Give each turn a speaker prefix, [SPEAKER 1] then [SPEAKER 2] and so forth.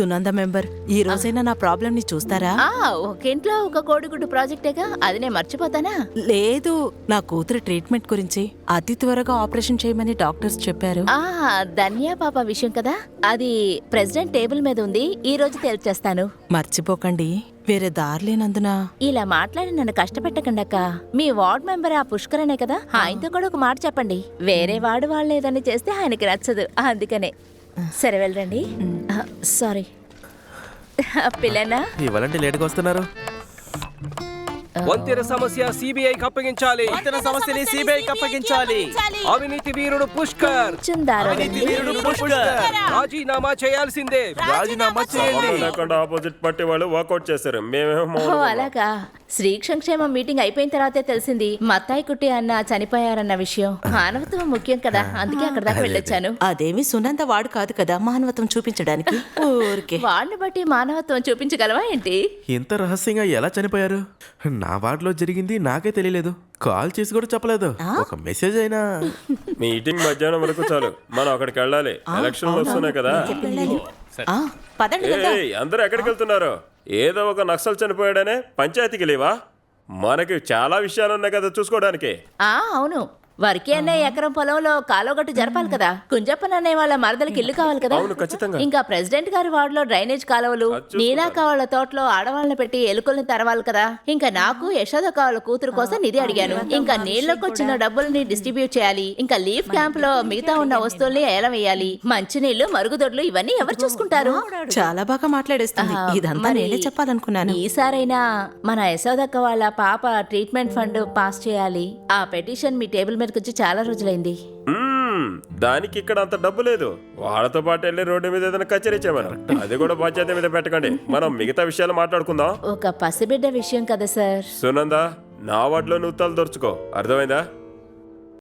[SPEAKER 1] Sunanda member, ఈ రోజైనా నా ప్రాబ్లం ని చూస్తారా?
[SPEAKER 2] ఒక ఇంట్లో ఒక కోడిగుడ్డు ప్రాజెక్టేగా, అది నేను మర్చిపోతానా?
[SPEAKER 1] లేదు, నా కూతురు ట్రీట్మెంట్ గురించి అతి త్వరగా ఆపరేషన్ చేయమని డాక్టర్స్ చెప్పారు.
[SPEAKER 2] ధన్యా పాప విషయం కదా, అది ప్రెసిడెంట్ టేబుల్ మీద ఉంది, ఈ రోజు తేల్చేస్తాను.
[SPEAKER 1] మర్చిపోకండి, వేరే దారిలేనందున.
[SPEAKER 2] ఇలా మాట్లాడి నన్ను కష్టపెట్టకండక్క. మీ వార్డ్ మెంబర్ ఆ పుష్కరనే కదా, ఆయనతో కూడా ఒక మాట చెప్పండి. వేరే వాడు వాళ్ళేదని చేస్తే ఆయనకి నచ్చదు, అందుకనే. సరే వెళ్ళండి. సారీ పిల్లనా,
[SPEAKER 3] ఇవ్వాలంటే లేటుగా వస్తున్నారు.
[SPEAKER 4] వంతెన సమస్య సిబిఐకి అప్పగించాలి.
[SPEAKER 3] వంతెన సమస్యని సిబిఐకి అప్పగించాలి.
[SPEAKER 4] అవినీతి వీరుడు పుష్కర్ రాజీనామా చేయాల్సిందే.
[SPEAKER 3] రాజీనామా చేయండి.
[SPEAKER 5] ఆపోజిట్ పార్టీ వాళ్ళు వాకౌట్ చేశారు. మేమేమో
[SPEAKER 2] అలాగా. శ్రీ సంక్షేమం మీటింగ్ అయిపోయిన తర్వాతే తెలిసింది మత్తాయి కుట్టి అన్న చనిపోయారన్న విషయం. మానవత్వం ముఖ్యం కదా, అందుకే అక్కడ దాకా వెళ్ళొచ్చాను.
[SPEAKER 1] అదేమి సునంద వాడు కాదు కదా మానవత్వం చూపించడానికి. ఊరికే
[SPEAKER 2] వాడిని బట్టి మానవత్వం చూపించగలవా ఏంటి?
[SPEAKER 3] ఇంత రహస్యంగా ఎలా చనిపోయారు? నా వార్డులో జరిగింది నాకే తెలియలేదు. కాల్ చేసి కూడా చెప్పలేదు. ఒక మెసేజ్ అయినా.
[SPEAKER 5] మీటింగ్ మధ్యాహ్నం వరకు చాలు, మనం అక్కడికి వెళ్ళాలి. ఎలక్షన్లు వస్తున్నాయి కదా.
[SPEAKER 1] పదండి కదా.
[SPEAKER 5] అందరూ ఎక్కడికి వెళ్తున్నారు? ఏదో ఒక నక్సల్ చనిపోయాడనే పంచాయతీకి లేవా? మనకి చాలా విషయాలు ఉన్నాయి కదా చూసుకోవడానికి.
[SPEAKER 2] అవును, వరకే అన్నయ్య ఎకరం పొలంలో కాలువగట్టు జరపాలి కదా, కుంజప్పన్ అనే వాళ్ళ మరదలకి ఇల్లు కావాలి కదా.
[SPEAKER 5] అవును, ఖచ్చితంగా.
[SPEAKER 2] ఇంకా ప్రెసిడెంట్ గారి వార్డులో డ్రైనేజ్ కాలువలు, నీనాక వాళ్ళ తోటలో ఆడవాళ్ళని పెట్టి ఎలుకల్ని తరవాలి కదా. ఇంకా నాకు యశోదక్క వాళ్ళ కూతురు కోసం నిధి అడిగాను. ఇంకా నీళ్లకు వచ్చిన డబ్బుల్ని డిస్ట్రిబ్యూట్ చేయాలి. ఇంకా లీఫ్ క్యాంప్ లో మిగతా ఉన్న వస్తువుల్ని ఏలం వేయాలి. మంచినీళ్లు, మరుగుదొడ్లు ఇవన్నీ ఎవరు చూసుకుంటారు?
[SPEAKER 1] చాలా బాగా మాట్లాడేస్తుంది. ఇదంతా నేనే చెప్పాలనుకున్నాను.
[SPEAKER 2] ఈసారైనా మన యశోదక్క వాళ్ళ పాప ట్రీట్మెంట్ ఫండ్ పాస్ చేయాలి. ఆ పెటిషన్ మీ టేబుల్ మీద వచ్చి చాలా రోజులైంది.
[SPEAKER 5] దానికి ఇక్కడ అంత డబ్బు లేదు. వాళ్ళతో పాటు వెళ్ళి రోడ్డు మీద ఏదైనా కచేరీ చేయమన్నారు. అది కూడా బాధ్యత మీద పెట్టకండి, మనం మిగతా విషయాలు మాట్లాడుకుందాం.
[SPEAKER 2] ఒక పసిబిడ్డ విషయం కదా సార్.
[SPEAKER 5] సునందా, నా వాటిలో నువ్వు తల దొరుచుకో, అర్థమైందా?